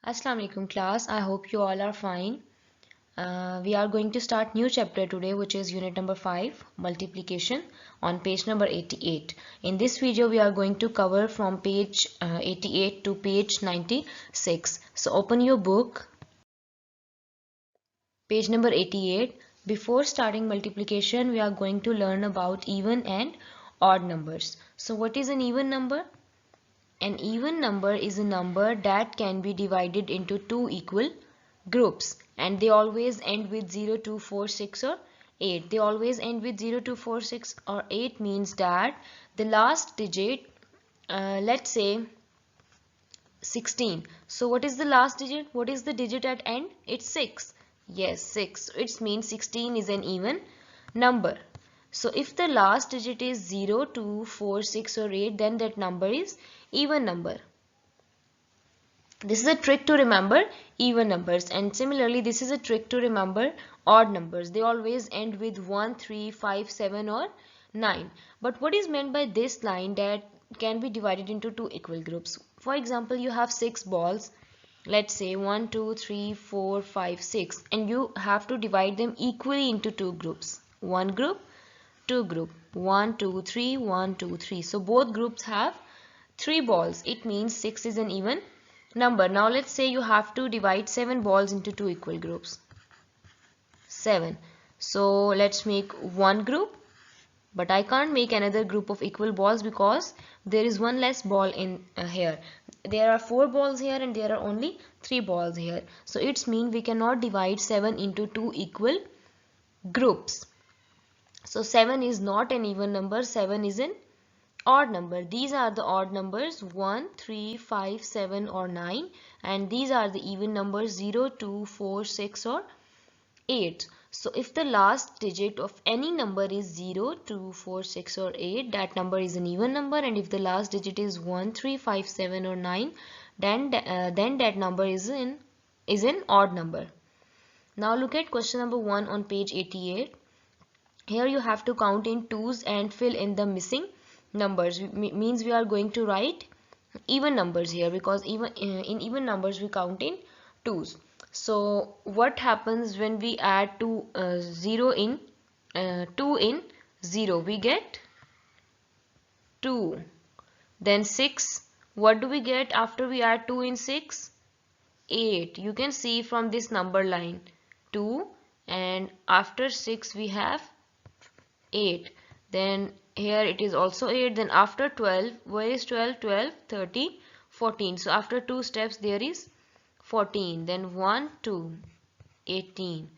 Assalamu alaikum class. I hope you all are fine. We are going to start new chapter today, which is unit number 5, multiplication, on page number 88. In this video we are going to cover from page 88 to page 96. So open your book, page number 88. Before starting multiplication, we are going to learn about even and odd numbers. So what is an even number? An even number is a number that can be divided into two equal groups, and they always end with 0, 2, 4, 6 or 8. They always end with 0, 2, 4, 6 or 8 means that the last digit, let's say 16. So what is the last digit? What is the digit at end? It's 6. Yes, 6. It means 16 is an even number. So if the last digit is 0, 2, 4, 6 or 8, then that number is even number. This is a trick to remember even numbers, and similarly this is a trick to remember odd numbers. They always end with 1, 3, 5, 7 or 9. But what is meant by this line that can be divided into two equal groups? For example, you have 6 balls. Let's say 1, 2, 3, 4, 5, 6, and you have to divide them equally into two groups. One group, two group. 1, 2, 3, 1, 2, 3. So both groups have 3 balls. It means 6 is an even number. Now let's say you have to divide 7 balls into two equal groups. 7. So let's make one group, but I can't make another group of equal balls because there is one less ball in here. There are 4 balls here and there are only 3 balls here. So it's mean we cannot divide 7 into two equal groups. So 7 is not an even number, 7 is an odd number. These are the odd numbers 1, 3, 5, 7 or 9, and these are the even numbers 0, 2, 4, 6 or 8. So if the last digit of any number is 0, 2, 4, 6 or 8, that number is an even number, and if the last digit is 1, 3, 5, 7 or 9, then that number is an odd number. Now look at question number 1 on page 88. Here you have to count in twos and fill in the missing numbers. Means we are going to write even numbers here, because even in even numbers we count in twos. So what happens when we add 2 in 0? We get 2. Then 6. What do we get after we add 2 in 6? 8. You can see from this number line 2, and after 6 we have 8. Then here it is also 8. Then after 12, where is 12? 12, 30, 14. So after 2 steps there is 14. Then 1, 2, 18.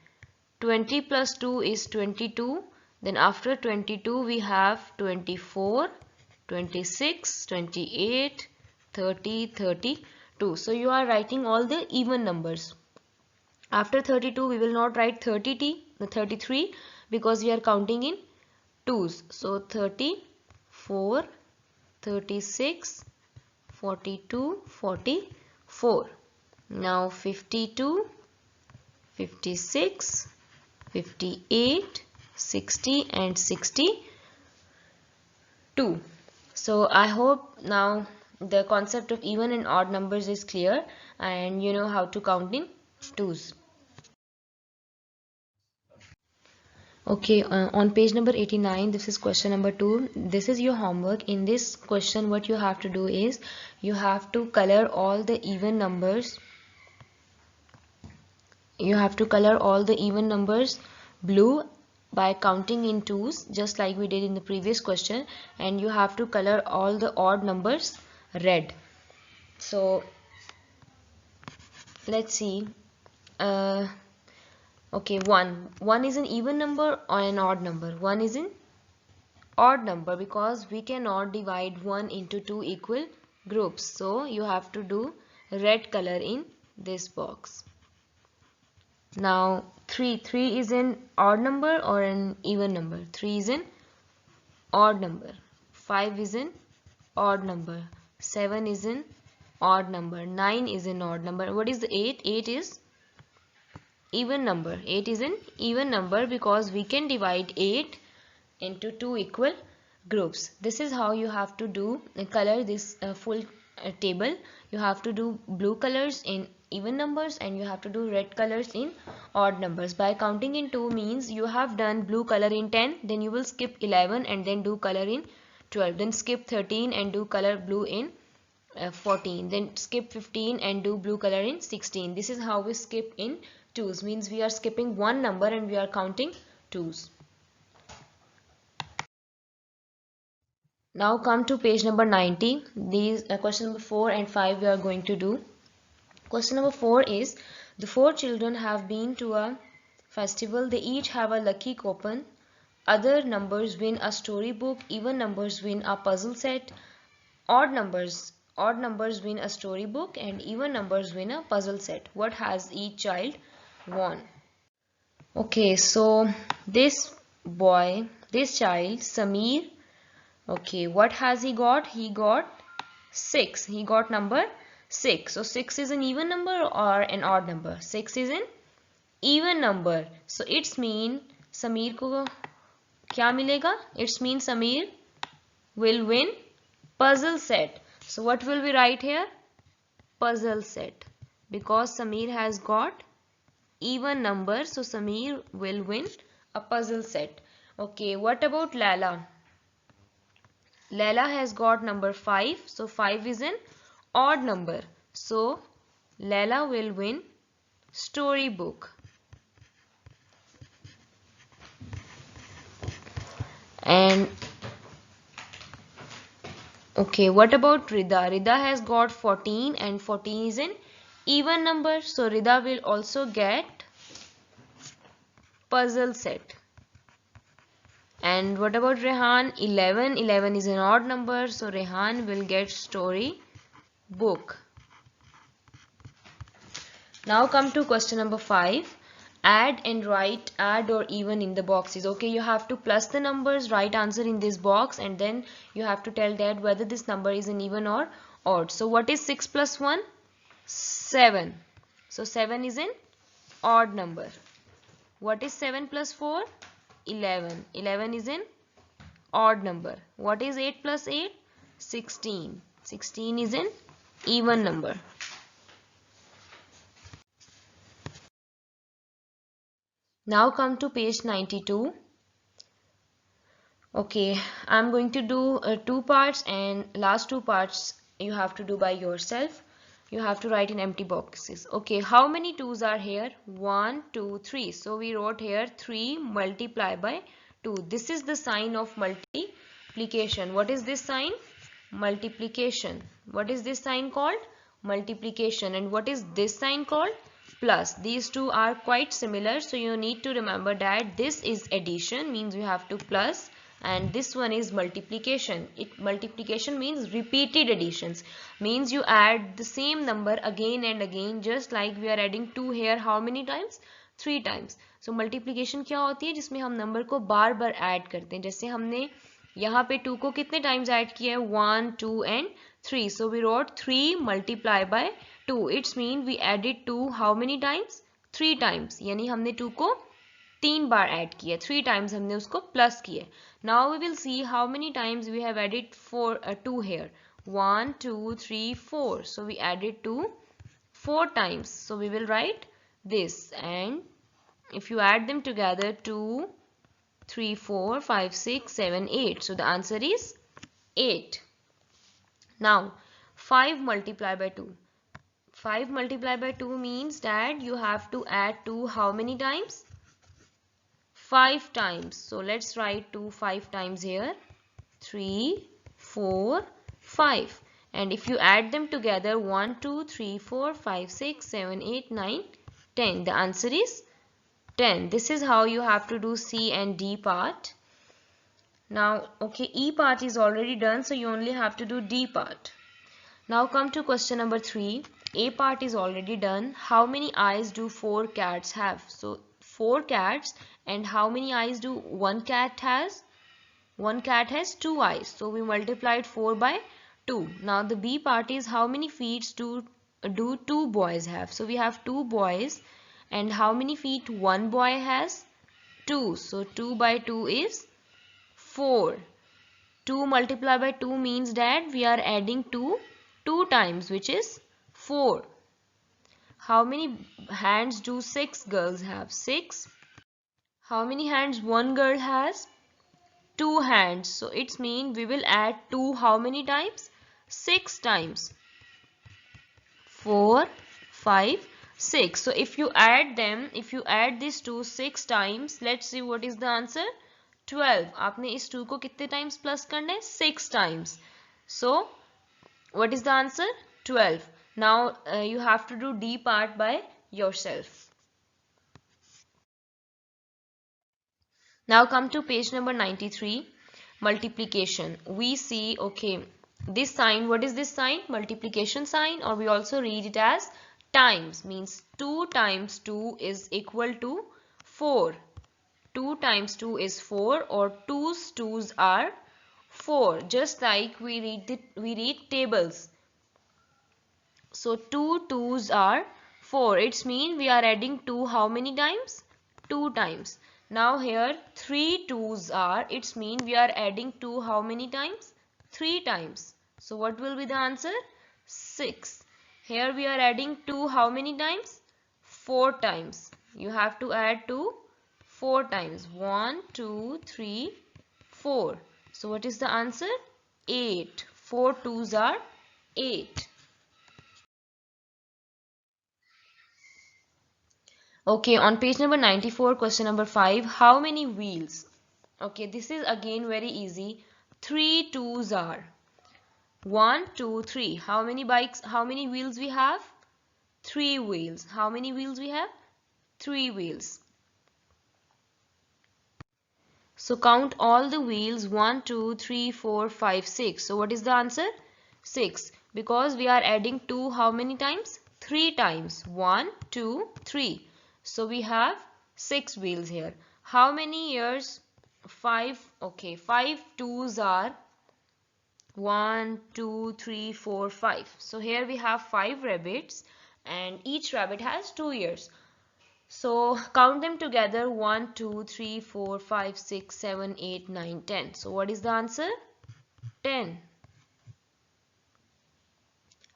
20 plus 2 is 22. Then after 22 we have 24, 26, 28, 30, 32. So you are writing all the even numbers. After 32 we will not write 33 because we are counting in twos. So 34, 36, 42, 44. Now 52, 56, 58, 60 and 62. So I hope now the concept of even and odd numbers is clear and you know how to count in twos. Okay, on page number 89, this is question number 2. This is your homework. In this question, what you have to do is you have to color all the even numbers. You have to color all the even numbers blue by counting in twos, just like we did in the previous question, and you have to color all the odd numbers red. So let's see. Okay, 1 is an even number or an odd number? 1 is an odd number because we cannot divide 1 into two equal groups. So you have to do red color in this box. Now 3 is an odd number or an even number? 3 is an odd number. 5 is an odd number. 7 is an odd number. 9 is an odd number. What is the 8? 8 is even number. 8 is an even number because we can divide 8 into two equal groups. This is how you have to do color this full table, you have to do blue colors in even numbers and you have to do red colors in odd numbers. By counting in 2 means you have done blue color in 10, then you will skip 11 and then do color in 12, then skip 13 and do color blue in 14, then skip 15 and do blue color in 16. This is how we skip in twos, means we are skipping one number and we are counting twos. Now come to page number 90. These question number 4 and 5 we are going to do. Question number 4 is, the 4 children have been to a festival. They each have a lucky coupon. Other numbers win a storybook. Even numbers win a puzzle set. Odd numbers win a storybook and even numbers win a puzzle set. What has each child won? Okay, so this child, Samir, okay, what has he got? He got 6. He got number 6. So 6 is an even number or an odd number? 6 is an even number. So it's mean Samir को क्या मिलेगा? It's mean Samir will win puzzle set. So what will we write here? Puzzle set. Because Samir has got even number, so Samir will win a puzzle set. Okay, what about Lala? Lala has got number 5, so 5 is an odd number. So Lala will win storybook. And okay, what about Rida? Rida has got 14 and 14 is an even number. So Rida will also get puzzle set. And what about Rehan? 11. 11 is an odd number. So Rehan will get story book. Now come to question number 5. Add and write add or even in the boxes. Okay, you have to plus the numbers, write answer in this box, and then you have to tell that whether this number is an even or odd. So what is 6 plus 1? 7. So 7 is an odd number. What is 7 plus 4? 11. 11 is an odd number. What is 8 plus 8? 16. 16 is an even number. Now come to page 92. Okay, I'm going to do 2 parts, and last 2 parts you have to do by yourself. You have to write in empty boxes. Okay, how many 2's are here? 1, 2, 3. So we wrote here 3 multiplied by 2. This is the sign of multiplication. What is this sign? Multiplication. What is this sign called? Multiplication. And what is this sign called? Plus. These two are quite similar, so you need to remember that this is addition, means you have to plus, and this one is multiplication. Multiplication means repeated additions, means you add the same number again and again, just like we are adding 2 here. How many times? 3 times. So multiplication क्या होती है? जिसमें हम number को बार बार add करते हैं. जैसे हमने यहाँ पे 2 को कितने टाइम्स ऐड किया है? 1, 2 and 3. So we wrote 3 multiply by 2. It's mean we added 2 how many times? 3 times. यानी हमने 2 को 3 बार ऐड किया. 3 times हमने उसको प्लस किया. Now we will see how many times we have added 2 here. 1, 2, 3, 4. So we added 2 4 times. So we will write this, and if you add them together, 2, 3, 4, 5, 6, 7, 8. So the answer is 8. Now 5 multiplied by 2. 5 multiplied by 2 means that you have to add 2 how many times? 5 times. So let's write 2 5 times here. 3, 4, 5. And if you add them together, 1, 2, 3, 4, 5, 6, 7, 8, 9, 10. The answer is 10. This is how you have to do C and D part. Now, okay, E part is already done, so you only have to do D part. Now come to question number 3. A part is already done. How many eyes do 4 cats have? So 4 cats, and how many eyes do one cat has? One cat has 2 eyes. So we multiplied 4 by 2. Now the B part is how many feet do 2 boys have? So we have 2 boys, and how many feet one boy has? 2. So 2 by 2 is 4. 2 multiplied by 2 means that we are adding 2 2 times, which is 4. How many hands do 6 girls have? 6. How many hands one girl has? 2 hands. So it's mean we will add 2 how many times? 6 times. 4, 5, 6. So if you add them, if you add these two 6 times, let's see what is the answer. 12. आपने इस 2 को कितने times plus करना है? 6 times. So what is the answer? 12. Now you have to do D part by yourself. Now come to page number 93, multiplication. We see, okay, this sign, what is this sign? Multiplication sign, or we also read it as times, means 2 times 2 is equal to 4. 2 times 2 is 4, or 2's 2's are 4, just like we read tables. So 2 2's are 4. It's mean we are adding 2 how many times? 2 times. Now here 3 2's are, it's mean we are adding 2 how many times? 3 times. So what will be the answer? 6. Here we are adding 2 how many times? 4 times. You have to add 2 4 times. 1, 2, 3, 4. So what is the answer? 8. 4 2's are 8. Okay, on page number 94, question number 5, how many wheels? Okay, this is again very easy. 3 2's are 1, 2, 3. How many bikes, how many wheels we have? 3 wheels. How many wheels we have? 3 wheels. So count all the wheels. 1, 2, 3, 4, 5, 6. So what is the answer? 6. Because we are adding 2 how many times? 3 times. 1, 2, 3. So we have 6 wheels here. How many years? 5. Okay, 5 2's are 1, 2, 3, 4, 5. So here we have 5 rabbits and each rabbit has 2 years. So count them together. 1, 2, 3, 4, 5, 6, 7, 8, 9, 10. So what is the answer? 10.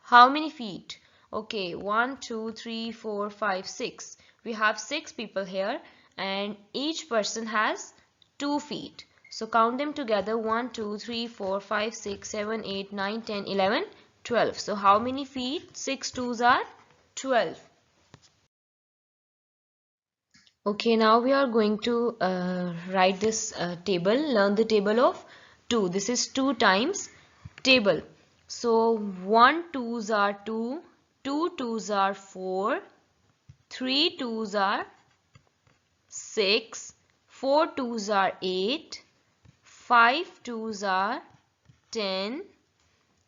How many feet? Okay, 1, 2, 3, 4, 5, 6. We have 6 people here and each person has 2 feet. So count them together. 1, 2, 3, 4, 5, 6, 7, 8, 9, 10, 11, 12. So how many feet? 6 2's are 12. Okay, now we are going to write this table, learn the table of 2. This is 2 times table. So 1 2's are 2, 2 2's are 4, 3 2's are 6, 4 2's are 8, 5 2's are 10.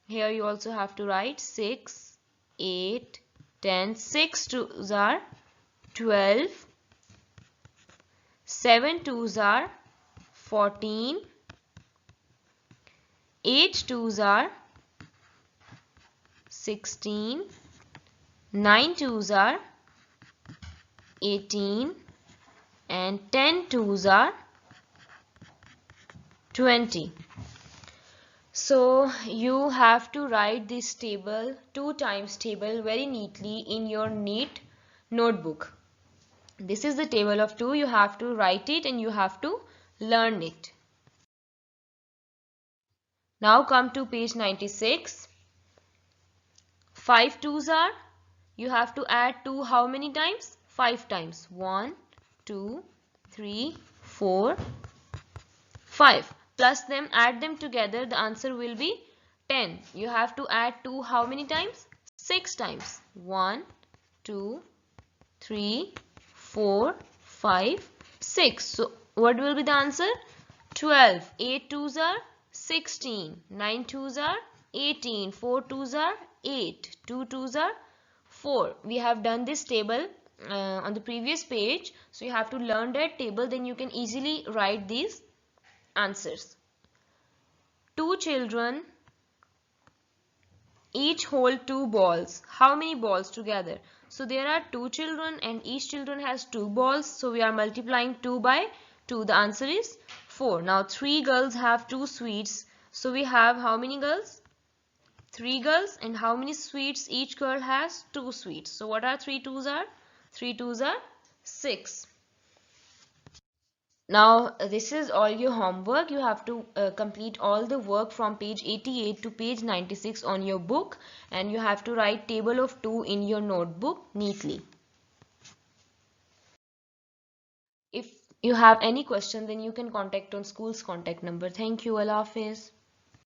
Here you also have to write 6, 8, 10. 6 2's are 12. 7 2's are 14. 8 2's are 16. 9 2's are 18. And 10 2's are 20. So you have to write this table, 2 times table, very neatly in your neat notebook. This is the table of 2. You have to write it and you have to learn it. Now come to page 96. 5 2's are, you have to add 2 how many times? 5 times. 1, 2, 3, 4, 5. Plus them, add them together, the answer will be 10. You have to add 2 how many times? 6 times. 1, 2, 3, 4, 5, 6. So what will be the answer? 12. 8 2's are 16. 9 2's are 18. 4 2's are 8. 2 2's are 4. We have done this table on the previous page. So you have to learn that table, then you can easily write these answers. 2 children each hold 2 balls. How many balls together? So there are 2 children and each children has 2 balls. So we are multiplying 2 by 2. The answer is 4. Now 3 girls have 2 sweets. So we have how many girls? 3 girls, and how many sweets each girl has? 2 sweets. So what are 3 twos are? 3 twos are 6. Now this is all your homework. You have to complete all the work from page 88 to page 96 on your book, and you have to write table of 2 in your notebook neatly. If you have any question, then you can contact on school's contact number. Thank you. Allah Hafiz.